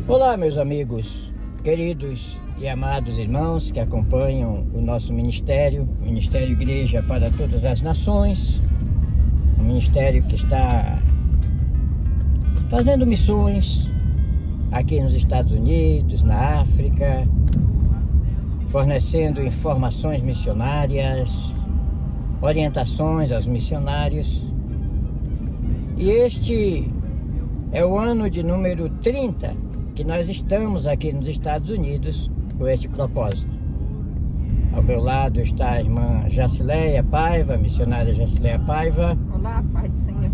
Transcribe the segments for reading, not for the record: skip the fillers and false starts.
Olá, meus amigos, queridos e amados irmãos que acompanham o nosso ministério, Ministério Igreja para Todas as Nações, um ministério que está fazendo missões aqui nos Estados Unidos, na África, fornecendo informações missionárias, orientações aos missionários. E este é o ano de número 30 que nós estamos aqui nos Estados Unidos com este propósito. Ao meu lado está a irmã Jacileia Paiva, a missionária Jacileia Paiva. Olá, Pai do Senhor.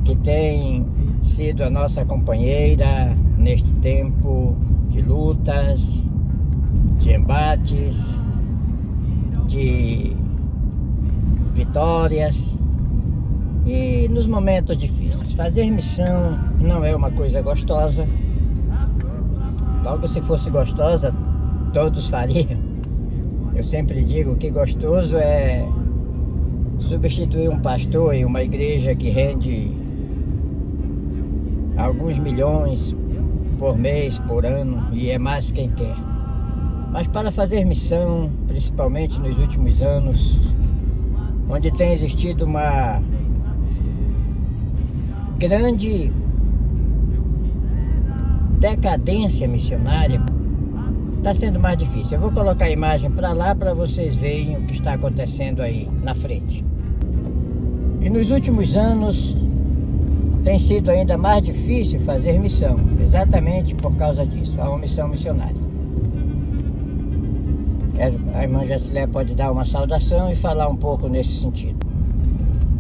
Que tem sido a nossa companheira neste tempo de lutas, de embates, de vitórias e nos momentos difíceis. Fazer missão não é uma coisa gostosa. Logo, se fosse gostosa, todos fariam. Eu sempre digo que gostoso é substituir um pastor em uma igreja que rende alguns milhões por mês, por ano, e é mais quem quer. Mas para fazer missão, principalmente nos últimos anos, onde tem existido uma grande decadência missionária, está sendo mais difícil. Eu vou colocar a imagem para lá para vocês verem o que está acontecendo aí na frente. E nos últimos anos tem sido ainda mais difícil fazer missão, exatamente por causa disso, a omissão missionária. A irmã Jacileia pode dar uma saudação e falar um pouco nesse sentido.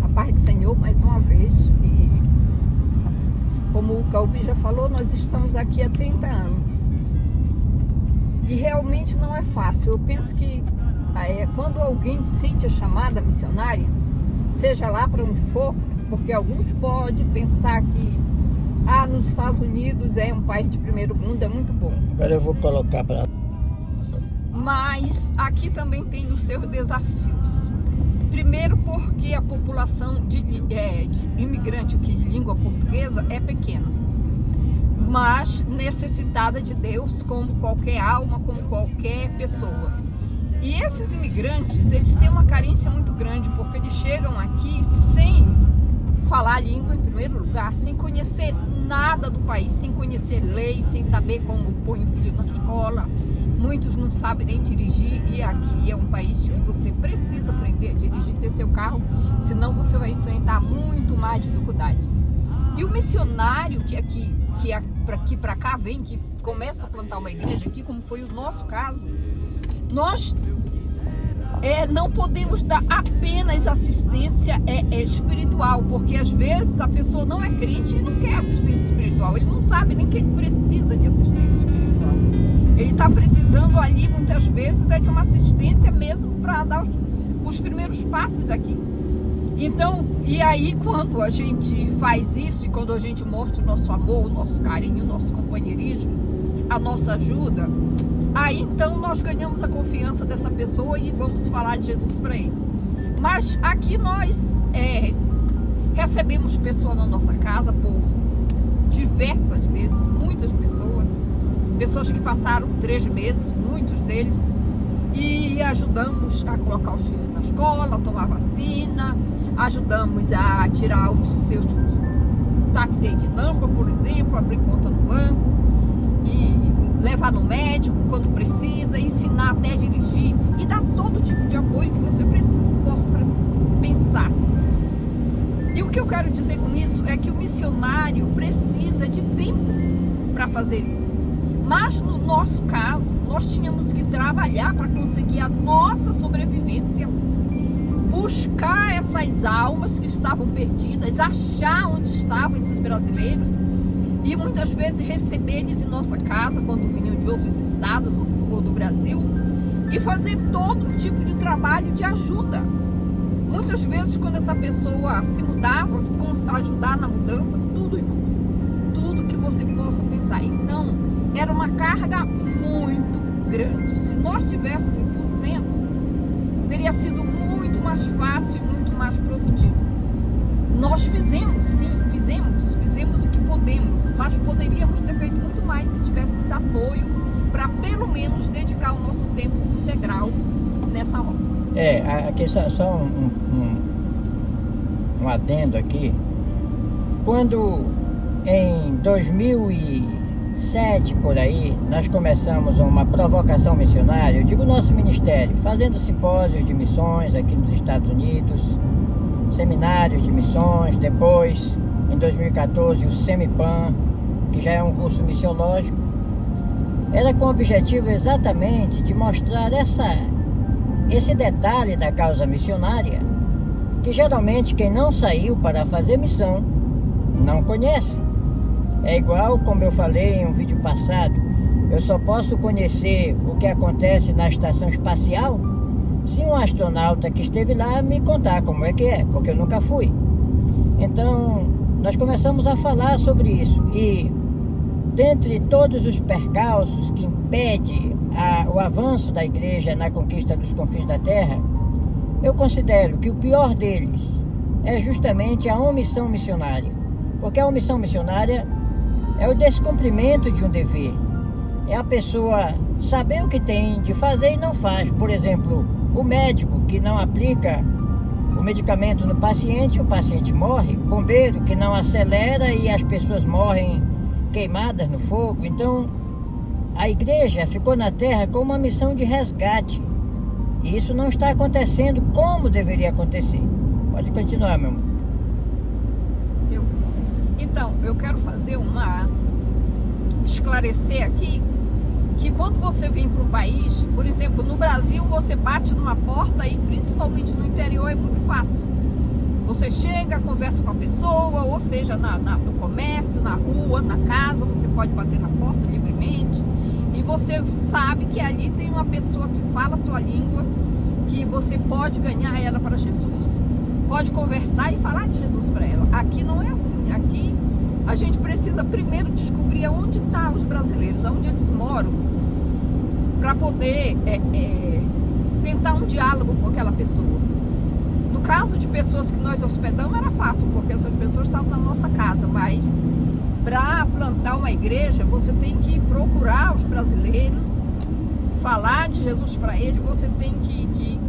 A paz do Senhor, mais uma vez. E como o Calbi já falou, nós estamos aqui há 30 anos. E realmente não é fácil. Eu penso que quando alguém sente a chamada missionária, seja lá para onde for, porque alguns podem pensar que nos Estados Unidos é um país de primeiro mundo, é muito bom. Agora eu vou colocar para... Mas aqui também tem os seus desafios. Primeiro porque a população de imigrante aqui de língua portuguesa é pequena, mas necessitada de Deus como qualquer alma, como qualquer pessoa. E esses imigrantes, eles têm uma carência muito grande, porque eles chegam aqui sem falar a língua em primeiro lugar, sem conhecer nada do país, sem conhecer lei, sem saber como põe o filho na escola. Muitos não sabem nem dirigir, e aqui é um país que você precisa aprender a dirigir, ter seu carro, senão você vai enfrentar muito mais dificuldades. E o missionário que para cá vem, que começa a plantar uma igreja aqui, como foi o nosso caso, nós não podemos dar apenas assistência espiritual, porque às vezes a pessoa não é crente e não quer assistência espiritual, ele não sabe nem que ele precisa de assistência espiritual. Ele está precisando ali, muitas vezes, de uma assistência mesmo para dar os primeiros passos aqui. Então, e aí quando a gente faz isso, e quando a gente mostra o nosso amor, o nosso carinho, o nosso companheirismo, a nossa ajuda, aí então nós ganhamos a confiança dessa pessoa e vamos falar de Jesus para ele. Mas aqui nós recebemos pessoas na nossa casa por diversas vezes, muitas pessoas que passaram 3 meses, muitos deles, e ajudamos a colocar os filhos na escola, a tomar vacina, ajudamos a tirar os seus táxi de Namba, por exemplo, abrir conta no banco e levar no médico quando precisa, ensinar até a dirigir e dar todo tipo de apoio que você possa pensar. E o que eu quero dizer com isso é que o missionário precisa de tempo para fazer isso. Mas no nosso caso, nós tínhamos que trabalhar para conseguir a nossa sobrevivência, buscar essas almas que estavam perdidas, achar onde estavam esses brasileiros e muitas vezes receber eles em nossa casa quando vinham de outros estados ou do Brasil e fazer todo tipo de trabalho de ajuda. Muitas vezes, quando essa pessoa se mudava, ajudar na mudança, tudo, irmãos, tudo que você possa pensar. Então, era uma carga muito grande. Se nós tivéssemos sustento, teria sido muito mais fácil e muito mais produtivo. Nós fizemos, sim, fizemos o que podemos, mas poderíamos ter feito muito mais. mais se tivéssemos apoio para pelo menos dedicar o nosso tempo integral nessa obra. Aqui só um adendo aqui. Quando em 2007 por aí nós começamos uma provocação missionária, eu digo nosso ministério, fazendo simpósios de missões aqui nos Estados Unidos, seminários de missões, depois em 2014 o Semipan, que já é um curso missiológico, era com o objetivo exatamente de mostrar esse detalhe da causa missionária, que geralmente quem não saiu para fazer missão não conhece. É igual, como eu falei em um vídeo passado, eu só posso conhecer o que acontece na estação espacial se um astronauta que esteve lá me contar como é que é, porque eu nunca fui. Então, nós começamos a falar sobre isso, e dentre todos os percalços que impedem o avanço da igreja na conquista dos confins da terra, eu considero que o pior deles é justamente a omissão missionária. Porque a omissão missionária é o descumprimento de um dever. É a pessoa saber o que tem de fazer e não faz. Por exemplo, o médico que não aplica o medicamento no paciente, o paciente morre. O bombeiro que não acelera e as pessoas morrem queimadas no fogo. Então, a igreja ficou na terra com uma missão de resgate. E isso não está acontecendo como deveria acontecer. Pode continuar, meu amor. Então, eu quero esclarecer aqui que quando você vem para um país, por exemplo, no Brasil, você bate numa porta e principalmente no interior é muito fácil. Você chega, conversa com a pessoa, ou seja, no comércio, na rua, na casa, você pode bater na porta livremente e você sabe que ali tem uma pessoa que fala a sua língua, que você pode ganhar ela para Jesus, pode conversar e falar de Jesus para ela. Aqui não é assim. Aqui a gente precisa primeiro descobrir onde estão os brasileiros, onde eles moram, para poder tentar um diálogo com aquela pessoa. No caso de pessoas que nós hospedamos era fácil, porque essas pessoas estavam na nossa casa, mas para plantar uma igreja você tem que procurar os brasileiros, falar de Jesus para eles, você tem que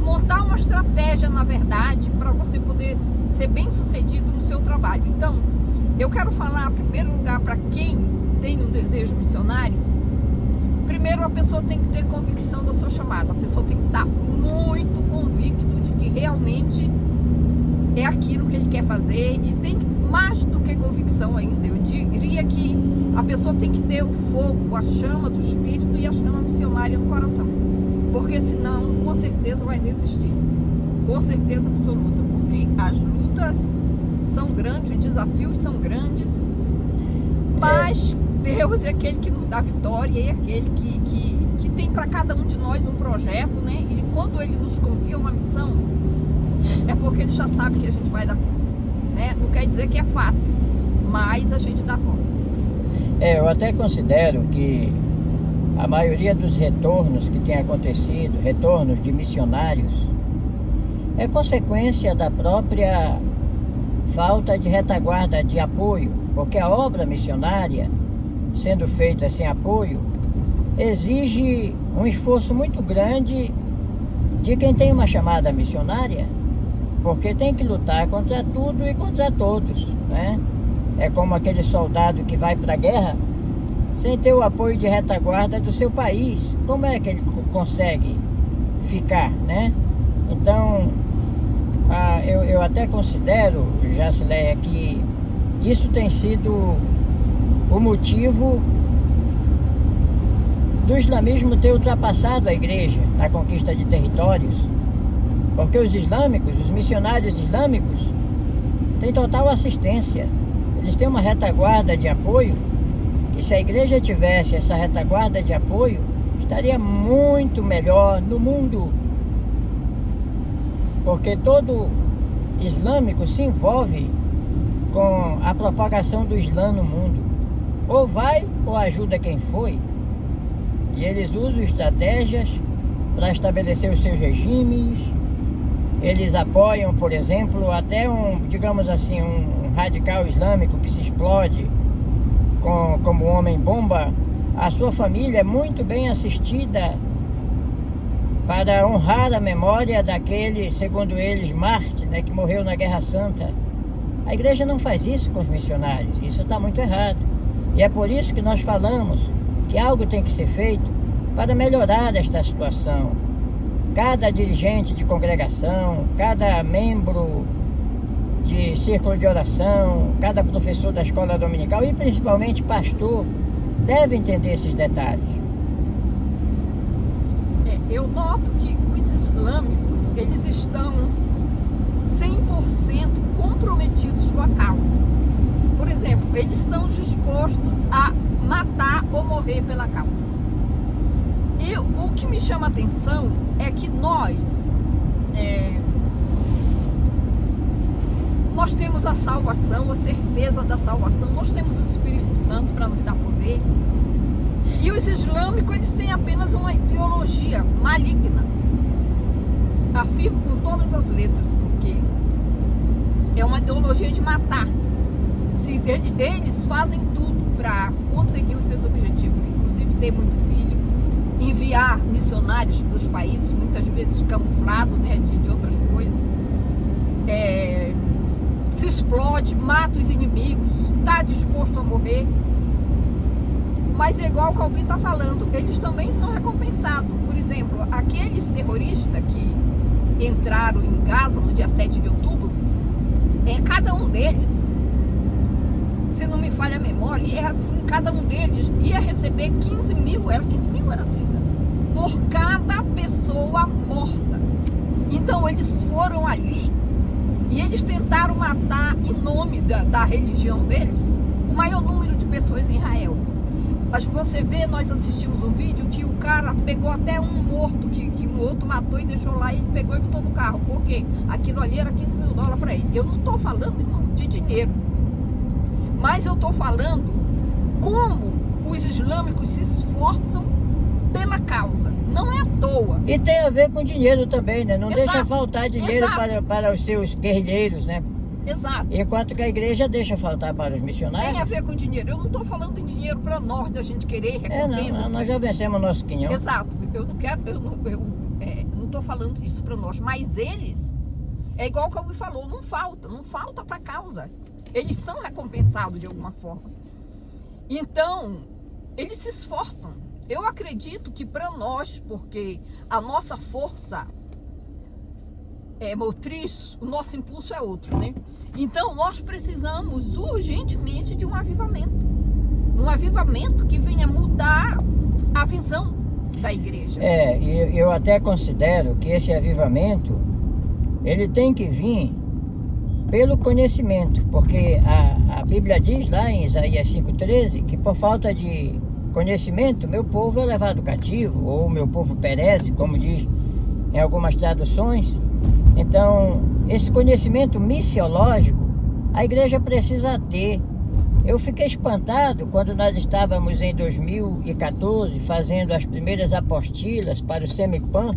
montar uma estratégia, na verdade, para você poder ser bem sucedido no seu trabalho. Então, eu quero falar, em primeiro lugar, para quem tem um desejo missionário. Primeiro, a pessoa tem que ter convicção do seu chamado. A pessoa tem que estar muito convicto de que realmente é aquilo que ele quer fazer, e tem mais do que convicção ainda. Eu diria que a pessoa tem que ter o fogo, a chama do Espírito e a chama missionária no coração. Porque senão, com certeza vai desistir. Com certeza absoluta. Porque as lutas são grandes, os desafios são grandes. Mas Deus é aquele que nos dá vitória, e é aquele que tem para cada um de nós um projeto, né? E quando Ele nos confia uma missão, é porque Ele já sabe que a gente vai dar conta, né? Não quer dizer que é fácil, mas a gente dá conta. Eu até considero que a maioria dos retornos que tem acontecido, retornos de missionários, é consequência da própria falta de retaguarda de apoio, porque a obra missionária, sendo feita sem apoio, exige um esforço muito grande de quem tem uma chamada missionária, porque tem que lutar contra tudo e contra todos, né? É como aquele soldado que vai para a guerra sem ter o apoio de retaguarda do seu país. Como é que ele consegue ficar, né? Então, eu até considero, Jacileia, que isso tem sido o motivo do islamismo ter ultrapassado a igreja na conquista de territórios, porque os islâmicos, os missionários islâmicos, têm total assistência. Eles têm uma retaguarda de apoio, que se a igreja tivesse essa retaguarda de apoio, estaria muito melhor no mundo, porque todo islâmico se envolve com a propagação do Islã no mundo, ou vai ou ajuda quem foi, e eles usam estratégias para estabelecer os seus regimes. Eles apoiam, por exemplo, até digamos assim, um radical islâmico que se explode formação como homem-bomba, a sua família é muito bem assistida para honrar a memória daquele, segundo eles, Marte, né, que morreu na Guerra Santa. A igreja não faz isso com os missionários, isso está muito errado. E é por isso que nós falamos que algo tem que ser feito para melhorar esta situação. Cada dirigente de congregação, cada membro de círculo de oração, cada professor da escola dominical e principalmente pastor deve entender esses detalhes. Eu noto que os islâmicos, eles estão 100% comprometidos com a causa. Por exemplo, eles estão dispostos a matar ou morrer pela causa. E o que me chama a atenção é que nós temos a salvação, a certeza da salvação, nós temos o Espírito Santo para nos dar poder. E os islâmicos, eles têm apenas uma ideologia maligna. Afirmo com todas as letras, porque é uma ideologia de matar. Eles fazem tudo para conseguir os seus objetivos, inclusive ter muito filho, enviar missionários para os países, muitas vezes camuflado, né, de outras coisas. Se explode, mata os inimigos, está disposto a morrer. Mas é igual que alguém está falando, eles também são recompensados. Por exemplo, aqueles terroristas que entraram em Gaza no dia 7 de outubro, cada um deles, se não me falha a memória, cada um deles ia receber 15 mil, era 30, por cada pessoa morta. Então eles foram ali e eles tentaram matar, em nome da religião deles, o maior número de pessoas em Israel. Mas você vê, nós assistimos um vídeo que o cara pegou até um morto que um outro matou e deixou lá, e ele pegou e botou no carro. Por quê? Aquilo ali era 15 mil dólares para ele. Eu não estou falando, irmão, de dinheiro, mas eu estou falando como os islâmicos se esforçam pela causa. Não é à toa. E tem a ver com dinheiro também, né? Não Exato. Deixa faltar dinheiro para os seus guerrilheiros, né? Exato. Enquanto que a igreja deixa faltar para os missionários. Tem a ver com dinheiro. Eu não estou falando de dinheiro para nós, da gente querer recompensa. Nós já vencemos o nosso quinhão. Exato. Eu não quero, eu não estou falando disso para nós. Mas eles, é igual que o Alvin falou, não falta para a causa. Eles são recompensados de alguma forma. Então, eles se esforçam. Eu acredito que para nós, porque a nossa força motriz, o nosso impulso é outro, né? Então nós precisamos urgentemente de um avivamento que venha mudar a visão da igreja. Eu até considero que esse avivamento ele tem que vir pelo conhecimento, porque a Bíblia diz lá em Isaías 5,13 que por falta de conhecimento meu povo é levado cativo, ou meu povo perece, como diz em algumas traduções. Então, esse conhecimento missiológico, a igreja precisa ter. Eu fiquei espantado quando nós estávamos em 2014 fazendo as primeiras apostilas para o Semipan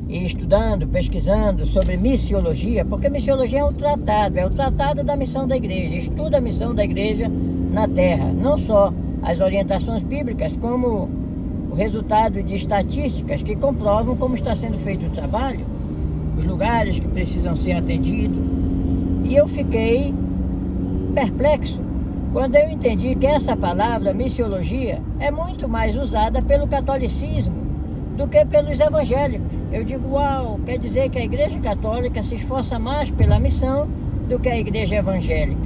e estudando, pesquisando sobre missiologia, porque missiologia é o tratado da missão da igreja, estuda a missão da igreja na terra, não só as orientações bíblicas, como o resultado de estatísticas que comprovam como está sendo feito o trabalho, os lugares que precisam ser atendidos. E eu fiquei perplexo quando eu entendi que essa palavra missiologia é muito mais usada pelo catolicismo do que pelos evangélicos. Eu digo, uau, quer dizer que a igreja católica se esforça mais pela missão do que a igreja evangélica.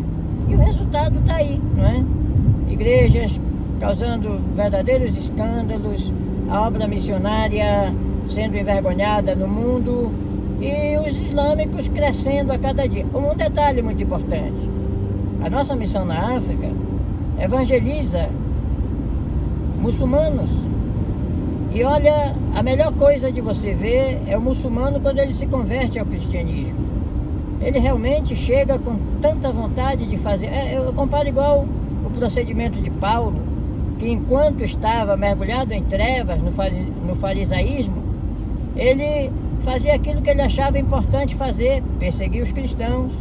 E o resultado está aí, não é? Igrejas causando verdadeiros escândalos, a obra missionária sendo envergonhada no mundo, e os islâmicos crescendo a cada dia. Um detalhe muito importante: a nossa missão na África evangeliza muçulmanos. E olha, a melhor coisa de você ver é o muçulmano quando ele se converte ao cristianismo. Ele realmente chega com tanta vontade de fazer. Eu comparo igual o procedimento de Paulo, que enquanto estava mergulhado em trevas, no farisaísmo, ele fazia aquilo que ele achava importante fazer, perseguir os cristãos.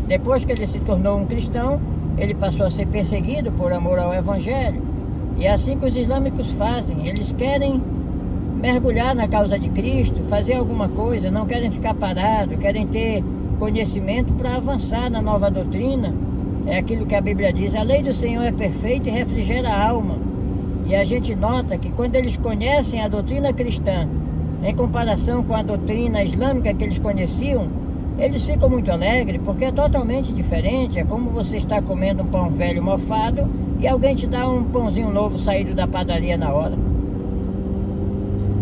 Depois que ele se tornou um cristão, ele passou a ser perseguido por amor ao Evangelho. E é assim que os islâmicos fazem. Eles querem mergulhar na causa de Cristo, fazer alguma coisa, não querem ficar parados, querem ter conhecimento para avançar na nova doutrina. É aquilo que a Bíblia diz: a lei do Senhor é perfeita e refrigera a alma. E a gente nota que quando eles conhecem a doutrina cristã, em comparação com a doutrina islâmica que eles conheciam, eles ficam muito alegres, porque é totalmente diferente. É como você está comendo um pão velho mofado e alguém te dá um pãozinho novo saído da padaria na hora.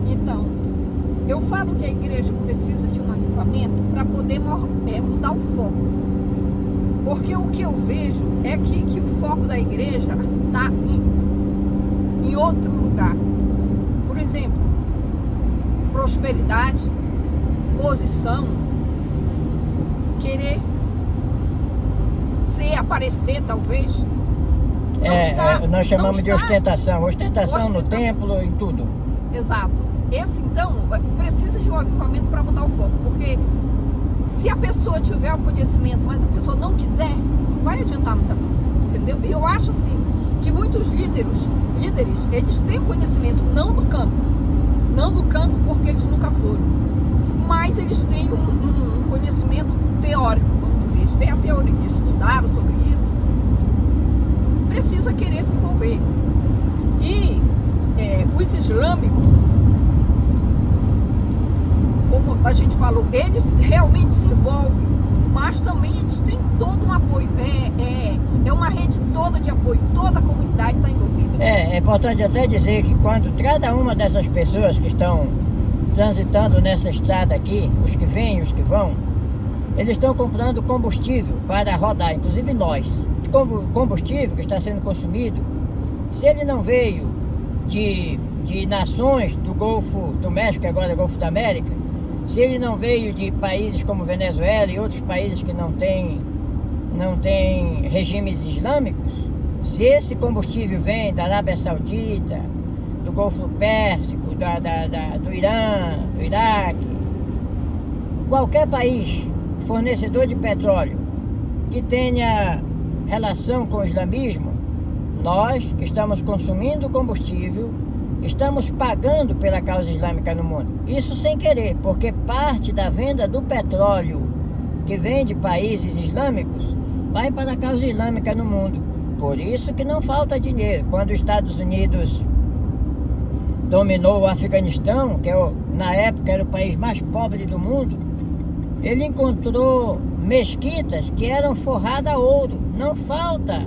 Então, eu falo que a igreja precisa de um avivamento para poder mudar o foco. Porque o que eu vejo é que o foco da igreja está em outro lugar. Por exemplo, prosperidade, posição, querer aparecer talvez. Nós chamamos de ostentação. Ostentação no templo, em tudo. Exato. Esse então precisa de um avivamento para mudar o foco, porque se a pessoa tiver o conhecimento, mas a pessoa não quiser, não vai adiantar muita coisa, entendeu? E eu acho assim que muitos líderes, eles têm o conhecimento não do campo porque eles nunca foram, mas eles têm um conhecimento teórico, vamos dizer, eles têm a teoria, estudaram sobre isso, precisa querer se envolver. E os islâmicos, como a gente falou, eles realmente se envolvem, mas também eles têm todo um apoio, é uma rede toda de apoio, toda a comunidade está envolvida. É importante até dizer que quando cada uma dessas pessoas que estão transitando nessa estrada aqui, os que vêm, os que vão, eles estão comprando combustível para rodar, inclusive nós. O combustível que está sendo consumido, se ele não veio de nações do Golfo do México, agora é Golfo da América, se ele não veio de países como Venezuela e outros países que não têm regimes islâmicos, se esse combustível vem da Arábia Saudita, do Golfo Pérsico, do Irã, do Iraque, qualquer país fornecedor de petróleo que tenha relação com o islamismo, nós que estamos consumindo combustível, estamos pagando pela causa islâmica no mundo. Isso sem querer, porque parte da venda do petróleo que vem de países islâmicos vai para a causa islâmica no mundo. Por isso que não falta dinheiro. Quando os Estados Unidos dominou o Afeganistão, que na época era o país mais pobre do mundo, ele encontrou mesquitas que eram forradas a ouro. Não falta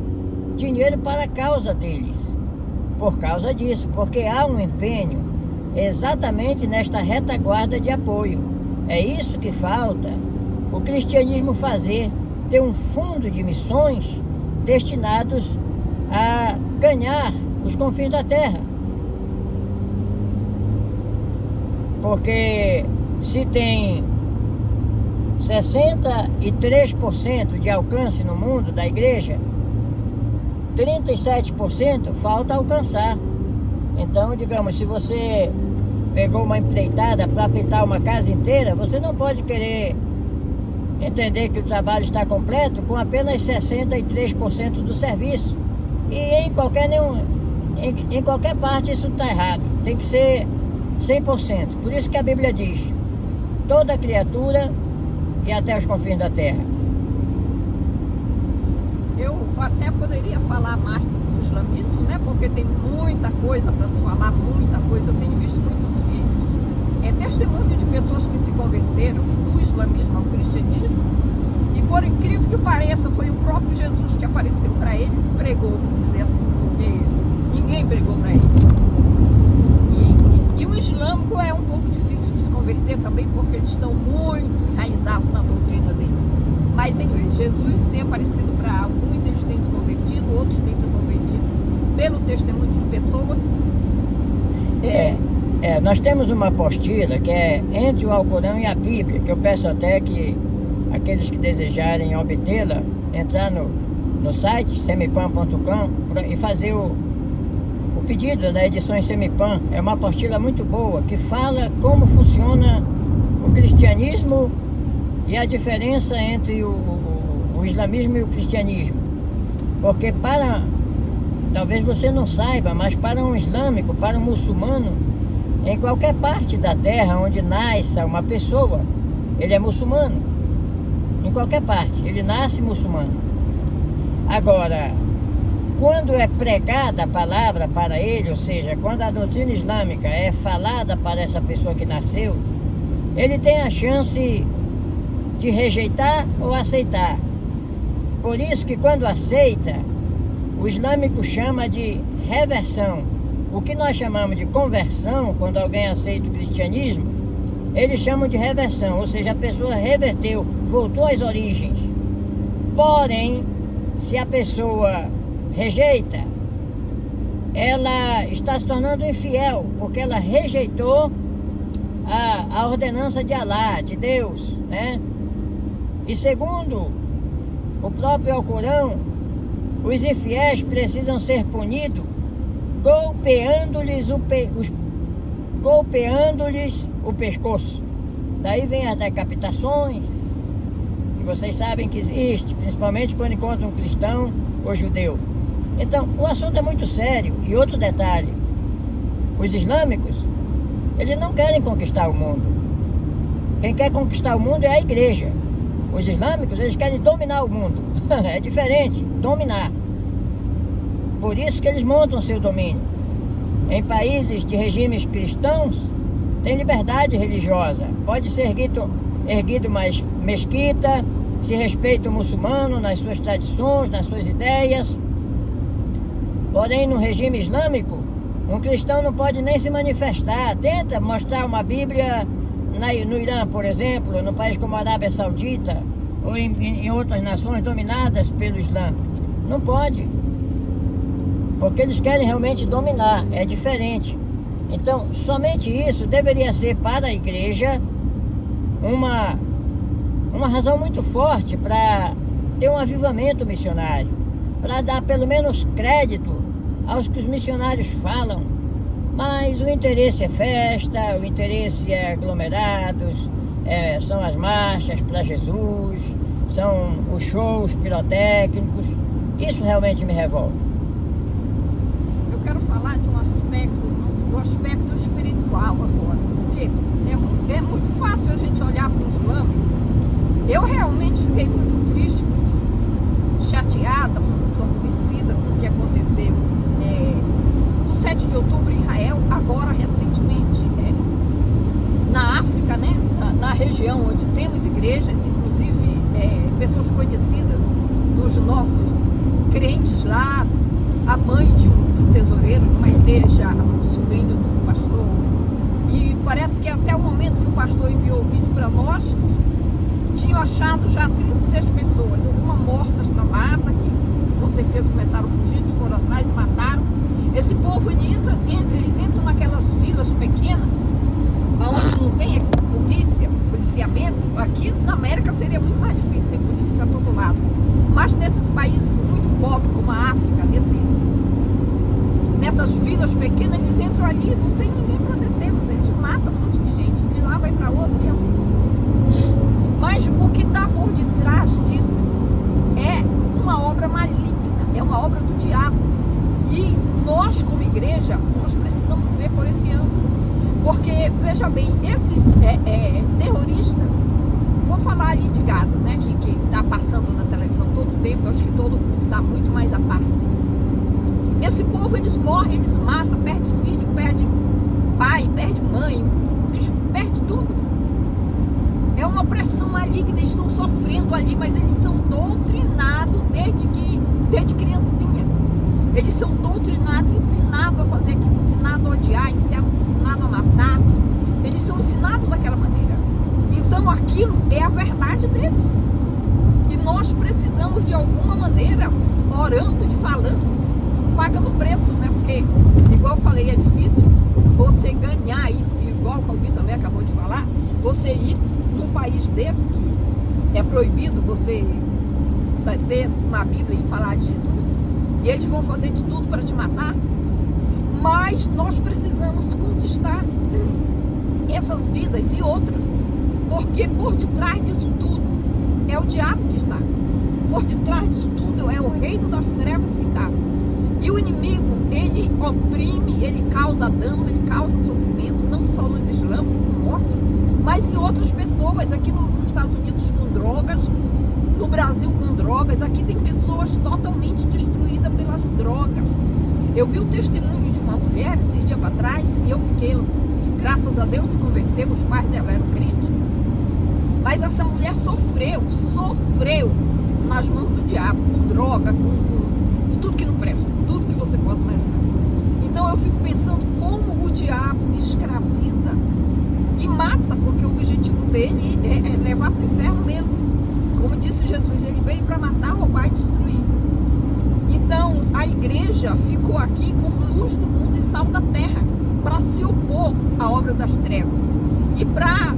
dinheiro para a causa deles. Por causa disso, porque há um empenho exatamente nesta retaguarda de apoio. É isso que falta o cristianismo fazer, ter um fundo de missões destinados a ganhar os confins da terra. Porque se tem 63% de alcance no mundo da igreja, 37% falta alcançar. Então, digamos, se você pegou uma empreitada para pintar uma casa inteira, você não pode querer entender que o trabalho está completo com apenas 63% do serviço. E em qualquer parte isso está errado. Tem que ser 100%. Por isso que a Bíblia diz: toda criatura e até os confins da terra. Eu até poderia falar mais do islamismo, né? Porque tem muita coisa para se falar, muita coisa. Eu tenho visto muitos vídeos. É testemunho de pessoas que se converteram do islamismo ao cristianismo. E por incrível que pareça, foi o próprio Jesus que apareceu para eles e pregou, vamos dizer assim, porque ninguém pregou para eles. E o islâmico é um pouco difícil de se converter também, porque eles estão muito enraizados na doutrina deles. Mas, anyway, Jesus tem aparecido para alguns, eles têm se convertido, outros têm se convertido pelo testemunho de pessoas. Nós temos uma apostila que é entre o Alcorão e a Bíblia, que eu peço até que aqueles que desejarem obtê-la, entrar no site semipan.com e fazer o pedido na edição Semipan. É uma apostila muito boa, que fala como funciona o cristianismo e a diferença entre o islamismo e o cristianismo. Porque talvez você não saiba, mas para um islâmico, para um muçulmano, em qualquer parte da terra onde nasça uma pessoa, ele é muçulmano. Em qualquer parte, ele nasce muçulmano. Agora, quando é pregada a palavra para ele, ou seja, quando a doutrina islâmica é falada para essa pessoa que nasceu, ele tem a chance de rejeitar ou aceitar. Por isso que quando aceita, o islâmico chama de reversão. O que nós chamamos de conversão, quando alguém aceita o cristianismo, eles chamam de reversão, ou seja, a pessoa reverteu, voltou às origens. Porém, se a pessoa rejeita, ela está se tornando infiel, porque ela rejeitou a ordenança de Alá, de Deus, né? E segundo o próprio Alcorão, os infiéis precisam ser punidos golpeando-lhes o pescoço. Daí vem as decapitações, que vocês sabem que existe, principalmente quando encontram um cristão ou judeu. Então, o assunto é muito sério. E outro detalhe, os islâmicos, eles não querem conquistar o mundo. Quem quer conquistar o mundo é a igreja. Os islâmicos, eles querem dominar o mundo. É diferente, dominar. Por isso que eles montam seu domínio. Em países de regimes cristãos, tem liberdade religiosa. Pode ser erguido uma mesquita, se respeita o muçulmano nas suas tradições, nas suas ideias. Porém, no regime islâmico, um cristão não pode nem se manifestar. Tenta mostrar uma Bíblia no Irã, por exemplo, no país como a Arábia Saudita, ou em outras nações dominadas pelo Islã. Não pode. Porque eles querem realmente dominar, é diferente. Então, somente isso deveria ser para a igreja uma razão muito forte para ter um avivamento missionário, para dar pelo menos crédito aos que os missionários falam. Mas o interesse é festa, o interesse é aglomerados, são as marchas para Jesus, são os shows pirotécnicos. Isso realmente me revolta. Eu quero falar de um aspecto, do aspecto espiritual agora, porque é muito fácil a gente olhar para o islâmico. Eu realmente fiquei muito triste, muito chateada, muito aborrecida com o que aconteceu do 7 de outubro em Israel, agora recentemente na África, né? Na região onde temos igrejas, inclusive pessoas conhecidas dos nossos crentes lá, a mãe do tesoureiro de uma igreja, o sobrinho do pastor, e parece que até o momento que o pastor enviou o vídeo para nós, tinham achado já 36 pessoas, algumas mortas na mata, que com certeza começaram a fugir, foram atrás e mataram. Esse povo, eles entram naquelas vilas pequenas, onde não tem policiamento. Aqui na América seria muito mais difícil ter polícia para todo lado. Mas nesses países muito pobres, como a África, nessas vilas pequenas, eles entram ali, não tem ninguém para detê-los, eles matam um monte de gente, de lá vai para outro e assim. Mas o que está por detrás disso é uma obra maligna, é uma obra do diabo. E nós, como igreja, nós precisamos ver por esse ângulo. Porque, veja bem, esses terroristas, vou falar ali de Gaza, né, que está passando na televisão todo o tempo, acho que todo mundo está muito mais a par. Esse povo, eles morrem, eles matam, perde filho, perde pai, perde mãe, eles perdem tudo. É uma opressão maligna, eles estão sofrendo ali, mas eles são doutrinados desde criancinha. Eles são doutrinados, ensinados a fazer aquilo, ensinados a odiar, ensinados a matar. Eles são ensinados daquela maneira. Então aquilo é a verdade deles. E nós precisamos de alguma maneira, orando, falando, pagando preço, né? Porque, igual eu falei, é difícil você ganhar aí, igual o Calbi também acabou de falar, você ir num país desse que é proibido você ter uma Bíblia e falar de Jesus. E eles vão fazer de tudo para te matar. Mas nós precisamos conquistar essas vidas e outras. Porque por detrás disso tudo é o diabo que está. por detrás disso tudo é o reino das trevas que está. E o inimigo, ele oprime, ele causa dano, ele causa sofrimento, não só nos islâmicos com morte, mas em outras pessoas, aqui nos Estados Unidos com drogas, no Brasil com drogas. Aqui tem pessoas totalmente destruídas pelas drogas. Eu vi o testemunho de uma mulher esses dias para trás e eu fiquei, graças a Deus se converteu, os pais dela eram crentes, mas essa mulher sofreu nas mãos do diabo, com droga, com tudo que não presta, tudo que você possa imaginar. Então eu fico pensando como o diabo escraviza e mata, porque o objetivo dele é levar para o inferno mesmo. Como disse Jesus, ele veio para matar, roubar e destruir. Então a igreja ficou aqui como luz do mundo e sal da terra, para se opor à obra das trevas e para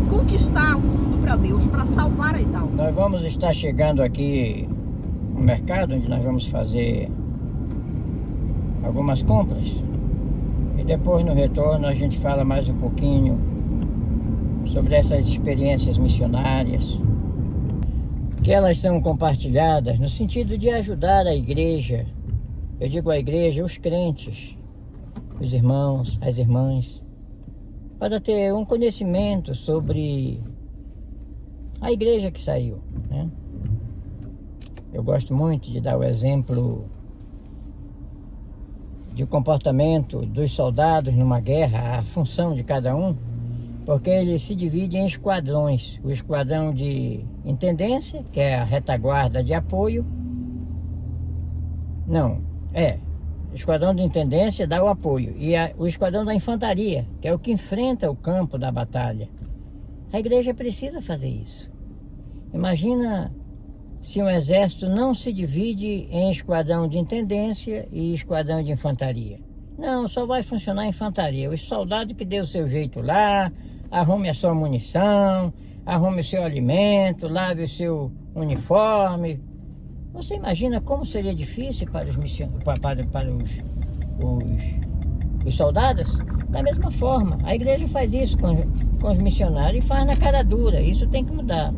conquistar o mundo para Deus, para salvar as almas. Nós vamos estar chegando aqui no mercado, onde nós vamos fazer algumas compras, e depois no retorno a gente fala mais um pouquinho sobre essas experiências missionárias, que elas são compartilhadas no sentido de ajudar a igreja. Eu digo a igreja, os crentes, os irmãos, as irmãs, para ter um conhecimento sobre a igreja que saiu, né? Eu gosto muito de dar o exemplo de comportamento dos soldados numa guerra, a função de cada um, porque ele se divide em esquadrões. O esquadrão de intendência, que é a retaguarda de apoio. O esquadrão de intendência dá o apoio. E o esquadrão da infantaria, que é o que enfrenta o campo da batalha. A igreja precisa fazer isso. Imagina se um exército não se divide em esquadrão de intendência e esquadrão de infantaria. Não, só vai funcionar a infantaria. Os soldados que dê o seu jeito lá, arrume a sua munição, arrume o seu alimento, lave o seu uniforme. Você imagina como seria difícil para os soldados? Da mesma forma, a igreja faz isso com os missionários e faz na cara dura. Isso tem que mudar.